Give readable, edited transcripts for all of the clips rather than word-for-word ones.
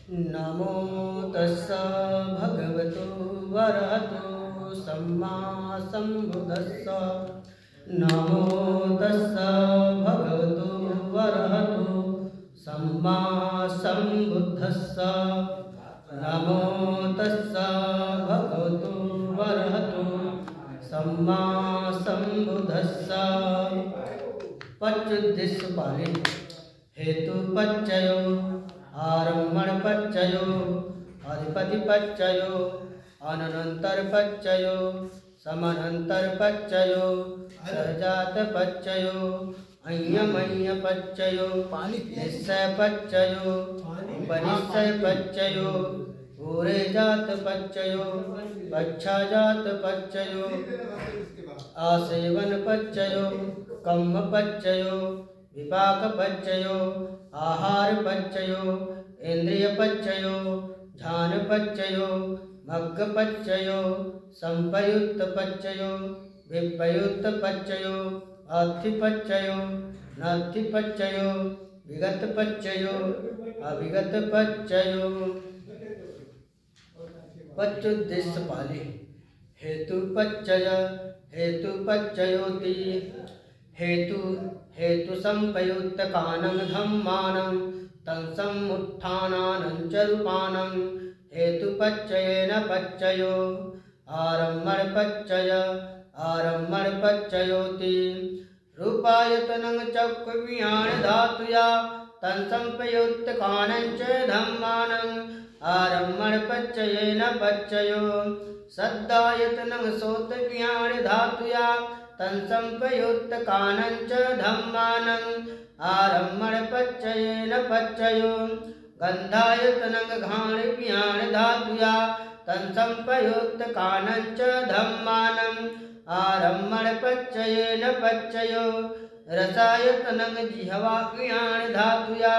नमो तस्स भगवतो वरहतो सम्मा सम्बुद्धस्स। नमो तस्स भगवतो वरहतो सम्मा सम्बुद्धस्स। नमो तस्स भगवतो वरहतो सम्मा सम्बुद्धस्स। पच्युद्दिश्य पाले हेतु पच्चयो आरम्भण पच्चयो अधिपति पच्चयो अनंतर पच्चयो समानंतर पच्चयो सहजात पच्चयो अय्यमय्य पच्चयो निश्चय पच्चयो परिचय पच्चयो पूरे जात पच्चयो पच्छाजात पच्चयो आसेवन पच्चयो कम्म पच्चयो विपाक पच्चयो आहार पच्चयो इंद्रिय पच्चयो ध्यान पच्चयो मग्ग पच्चयो संपयुक्त पच्चयो विपयुक्त पच्चयो अर्थि पच्चयो नर्थि पच्चयो विगत पच्चयो अविगत पच्चयो। पच्युद्दिश्य पाले हेतु पच्चय हेतु पच्चयोति हेतु हेतु संपयुक्त कानं धम्मानं तत्समुत्थानानं च रूपानं हेतु पच्चयेन पच्चयो आरम्भण पच्चय आरम्भण पच्चयोति रूपायतनं चक्षुविज्ञान धातुया तत्संपयुक्त कानं च धम्मानं आरम्भण पच्चयेन पच्चयो सद्दायतनं सोत ज्ञान धातुया तत्संपयुक्त कानं च धम्मानं आरम्भण पच्चयेन पच्चयो गन्धायतनं घ्राण ज्ञान धातुया तत्संपयुक्त कानं च धम्मानं आरम्भण पच्चयेन पच्चयो रसायतनं जिह्वा ज्ञान धातुया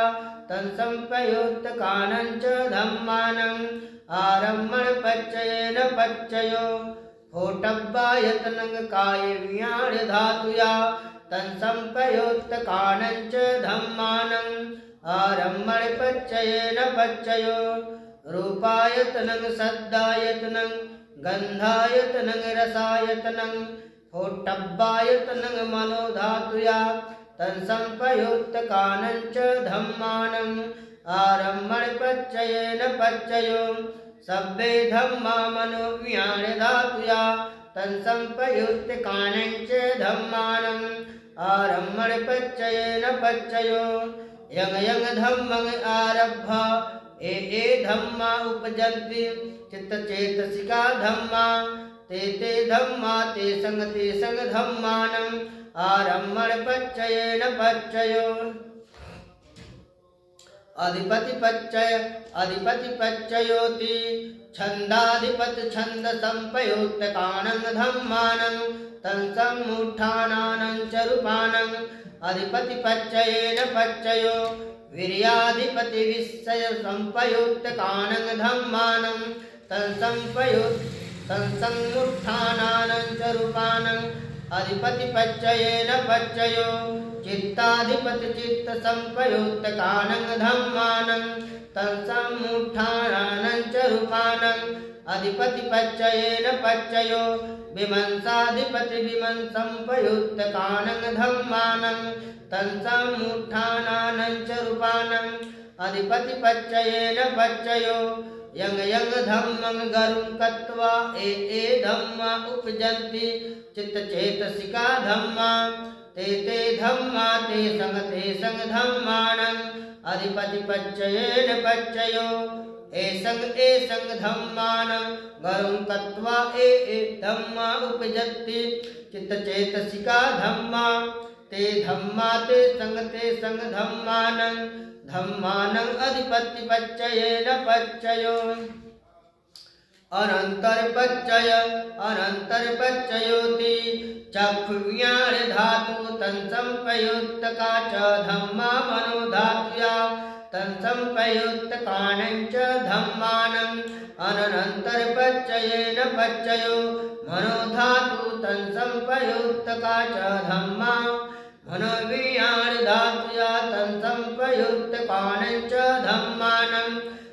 तत्संपयुक्त कानं च धम्मानं आरम्भण पच्चयेन पच्चयो होटब्बायतनं काय विज्ञान धातुया तत्संपयुक्त कानं च धम्मानं आरम्भण पच्चयेन पच्चयो रूपायतनं सद्दायतनं गन्धायतनं रसायतनं होटब्बायतनं मनो धातुया तत्संपयुक्त कानं च धम्मानं आरम्भण पच्चयेन पच्चयो सब्बे धम्मा मनो ज्ञान धातुया तत्संपयुक्त कानं च धम्मानं आरम्भण पच्चयेन पच्चयो यं यं धम्मं आरभ्य ये धम्मा उपजन्ति चित्तचेतसिका धम्मा ते धम्मा ते संग धम्मानं आरम्भण पच्चयेन पच्चयो अधिपति पच्चयोति छन्दाधिपति छन्द संपयुक्त कानं धम्मानं तत्समुत्थानानं च रूपानं अधिपति पच्चयेन पच्चयो वीर्याधिपति विषय संपयुक्त कानं धम्मानं तत्समुत्थानानं च रूपानं अधिपति पच्चयेन पच्चयो चित्ताधिपति चित्त संपयुक्त कानं धम्मानं तत्समुत्थानानं च रूपानं अधिपति पच्चयेन पच्चयो विमंसाधिपति विमंस संपयुक्त कानं धम्मानं तत्समुत्थानानं च रूपानं अधिपति पच्चयेन पच्चयो यं यं धम्मं गरुं कत्वा ये धम्मा उपजन्ति चित्तचेतसिका धम्मा ते धम्मा ते संग धम्मानं अधिपति पच्चयेन पच्चयो एसंग धम्मानं गरुं कत्वा ये धम्मा उपजन्ति चित्तचेतसिका धम्मा ते धम्मा ते संग धम्मानं अधिपति पच्चयेन पच्चयो अनंतर पच्चयोति चक्षुज्ञान धातु तत्संपयुक्त का च धम्मा मनो धातुया तत्संपयुक्त कानं च धम्मानं अनंतर पच्चयेन पच्चयो मनो धातु तत्संपयुक्त का च धम्मा मनोविज्ञान धातुया तत्संपयुक्त कानं च धम्मानं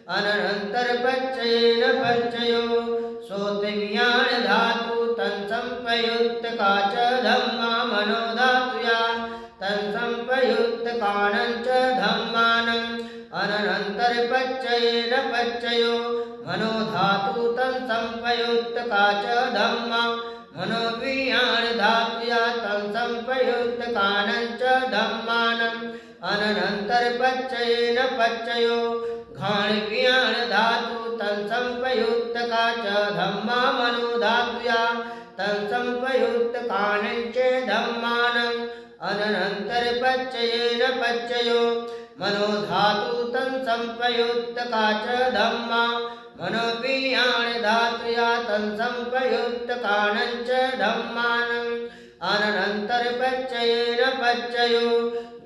अनन्तरपच्चयेन पच्चयो सोतिव्याण धातु तत्संप्रयुक्तका च धम्मा मनोधातुया तत्संप्रयुक्तकाणं च धम्मानं अनन्तरपच्चयेन पच्चयो मनोधातु तत्संप्रयुक्तका च धम्मा मनोव्याण धातुया तत्संप्रयुक्तकाणं च धम्मानं अनन्तरपच्चयेन पच्चयो घाणव्याण धातु तत्संप्रयुक्तका च धम्मा मनोधातुया तत्संप्रयुक्तकाणं च धम्मानं अनन्तरपच्चयेन पच्चयो मनोधातु तत्संप्रयुक्तका च धम्मा मनोव्याण धातुया तत्संप्रयुक्तकाणं च धम्मानं अनन्तरपच्चयेन पच्चयो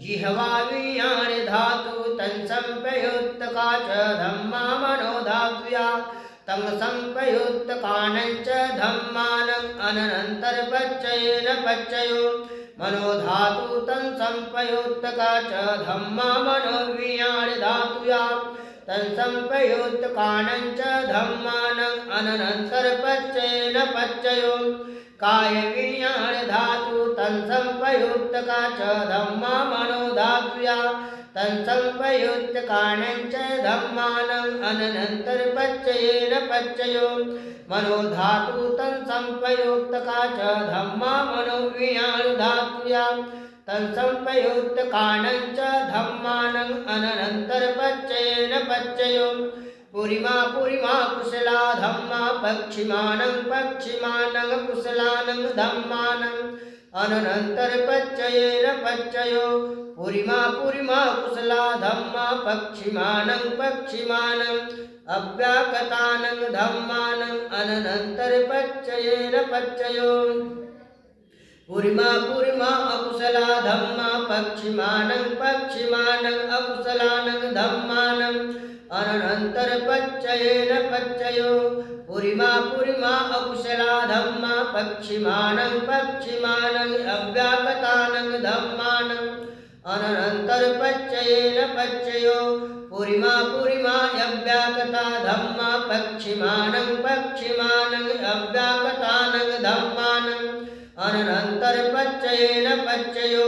जिह्वाव्याण धातु तत्संप्रयुक्तका च धम्मा मनोधातुया तत्संप्रयुक्तकाणं च धम्मानं अनन्तरपच्चयेन पच्चयो मनोधातु तत्संप्रयुक्तका च धम्मा मनोव्याण धातुया तत्संप्रयुक्तकाणं च धम्मानं अनन्तरपच्चयेन पच्चयो कायव्याण धातु तत्संप्रयुक्तका च धम्मा मनोधातुया तत्संप्रयुक्तकाणं च धम्मानं अनन्तरपच्चयेन पच्चयो मनोधातु तत्संप्रयुक्तका च धम्मा मनोव्याण धातुया तत्संप्रयुक्तकाणं च धम्मानं अनन्तरपच्चयेन पच्चयो पुरिमा पुरिमा कुशला धम्मा पक्षिमानं पक्षिमानं कुशलानं धम्मानं अनन्तरपच्चयेन पच्चयो पुरिमा पुरिमा कुशला धम्मा पक्षिमानं पक्षिमानं अव्याकतानं धम्मानं अनन्तरपच्चयेन पच्चयो पुरिमा पुरिमा अकुशला धम्मा पक्षिमानं पक्षिमानं अकुशलानं धम्मानं अनन्तरपच्चयेन पच्चयो पुरिमा पुरिमा अकुशला धम्मा पक्षिमानं पक्षिमानं अव्याकतानं धम्मानं अनन्तरपच्चयेन पच्चयो पुरिमा पुरिमा अव्याकता धम्मा पक्षिमानं पक्षिमानं अव्याकतानं धम्मानं अनन्तरपच्चयेन पच्चयो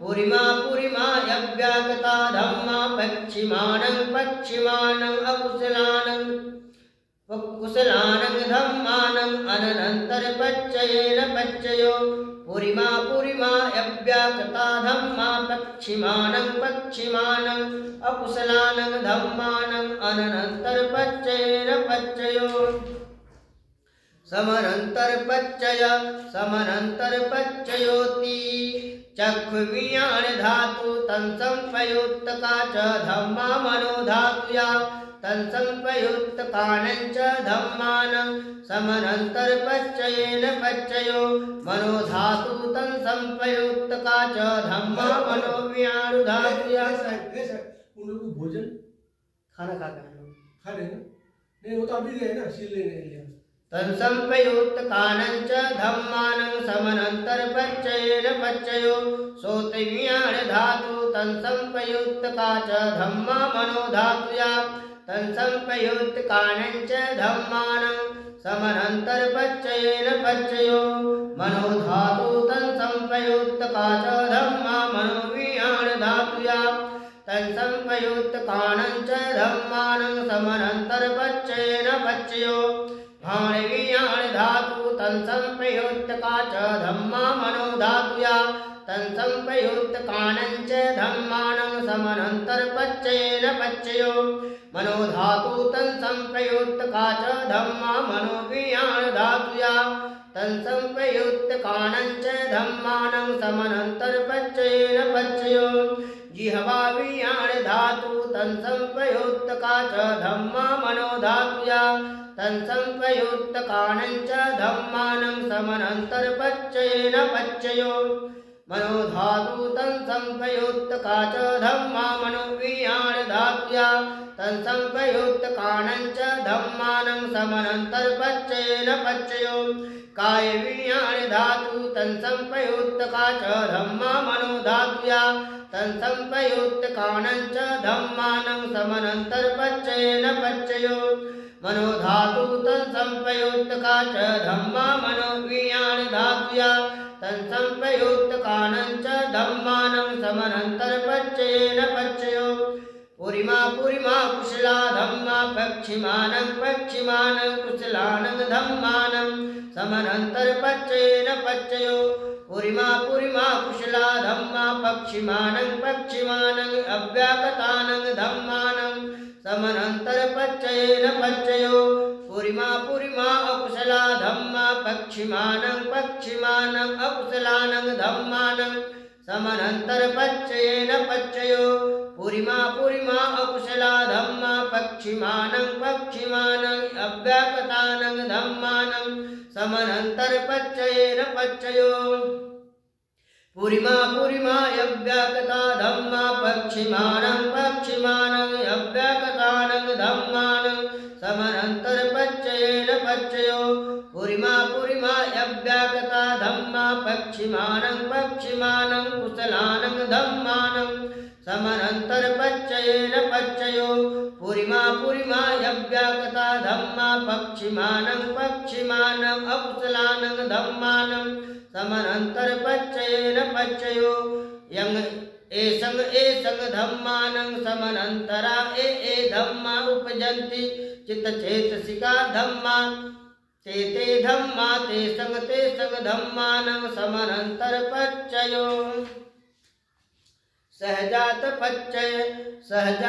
पुरिमा पुरिमा अव्याकता धम्मा पक्षिमानं पक्षिमानं अकुशलानं कुशलानं धम्मानं अनन्तरपच्चयेन पच्चयो पुरिमा पुरिमा अव्याकता धम्मा पक्षिमानं पक्षिमानं अकुशलानं धम्मानं अनन्तरपच्चयेन पच्चयो समनन्तरपच्चय समनन्तरपच्चयोति चक्षुव्याण धातु तत्संप्रयुक्तका च धम्मा मनोधातुया तत्संप्रयुक्तकाणं च धम्मानं समनन्तरपच्चयेन पच्चयो मनोधातु तत्संप्रयुक्तका च धम्मा मनोव्याण धातुया भोजन खाना खा रहे ना नहीं वो तो अभी गए ना शील लेने लिया तत्संप्रयुक्तकाणं च धम्मानं समनन्तरपच्चयेन पच्चयो सोतिव्याण धातु तत्संप्रयुक्तका च धम्मा मनोधातुया तत्संप्रयुक्तकाणं च धम्मानं समनन्तरपच्चयेन पच्चयो मनोधातु तत्संप्रयुक्तका च धम्मा मनोव्याण धातुया तत्संप्रयुक्तकाणं च धम्मानं समनन्तरपच्चयेन पच्चयो घाणव्याण धातु तत्संप्रयुक्तका च धम्मा मनोधातुया तत्संप्रयुक्तकाणं च धम्मानं समनन्तरपच्चयेन पच्चयो मनोधातु तत्संप्रयुक्तका च धम्मा मनोव्याण धातुया तत्संप्रयुक्तकाणं च धम्मानं समनन्तरपच्चयेन पच्चयो जिह्वाव्याण धातु तत्संप्रयुक्तका च धम्मा मनोधातुया तत्संप्रयुक्तकाणं च धम्मानं समनन्तरपच्चयेन पच्चयो मनो धातु तन संप्रयुक्त काच धम्मा मनो वियाण धातुया तन संप्रयुक्त काणंच धम्मानं समनंतर पच्चयेन पच्चयो काय वियाण धातु तन संप्रयुक्त काच धम्मा मनो धातुया तन संप्रयुक्त काणंच धम्मानं समनंतर पच्चयेन पच्चयो मनो धातु तन संप्रयुक्त काच धम्मा मनो वियाण धातुया तन संप्रयुक्त काणंच धम्मानं समनंतर पच्चयेन पच्चयो पुरिमा पुरिमा कुशला धम्मा पक्षिमानं पक्षिमानं कुशलानं धम्मानं समनंतर पच्चयेन पच्चयो पुरिमा पुरिमा कुशला धम्मा पक्षिमानं पक्षिमानं अव्याकतानं धम्मानं समनंतर पच्चयेन पच्चयो पुरिमा पुरिमा अकुशला धम्मा पक्षिमानं पक्षिमानं अकुशलानं धम्मानं समनंतर पच्चयेन पच्चयो पुरिमा पुरिमा अकुशला धम्मा पक्षिमानं पक्षिमानं अव्याकतानं धम्मानं समनंतर पच्चयेन पच्चयो पुरिमा पुरिमा अव्याकता धम्मा पक्षिमानं पक्षिमानं अव्याकतानं धम्मानं समनंतर पच्चयेन पच्चयो पुरिमा पुरिमा अव्याकता धम्मा पक्षिमानं पक्षिमानं कुशलानं धम्मानं समनंतर पच्चयेन पच्चयो पुरिमा पुरिमा अव्याकता धम्मा पक्षिमानं पक्षिमानं अकुशलानं धम्मानं समनंतर पच्चयेन पच्चयो यंग एसंग धम्मानं समनंतरा ए धम्मा उपजन्ति चित्तचेतसिका धम्मा ते धम्मा ते संग धम्मानं समनंतर पच्चयो सहजात पच्चय सहजा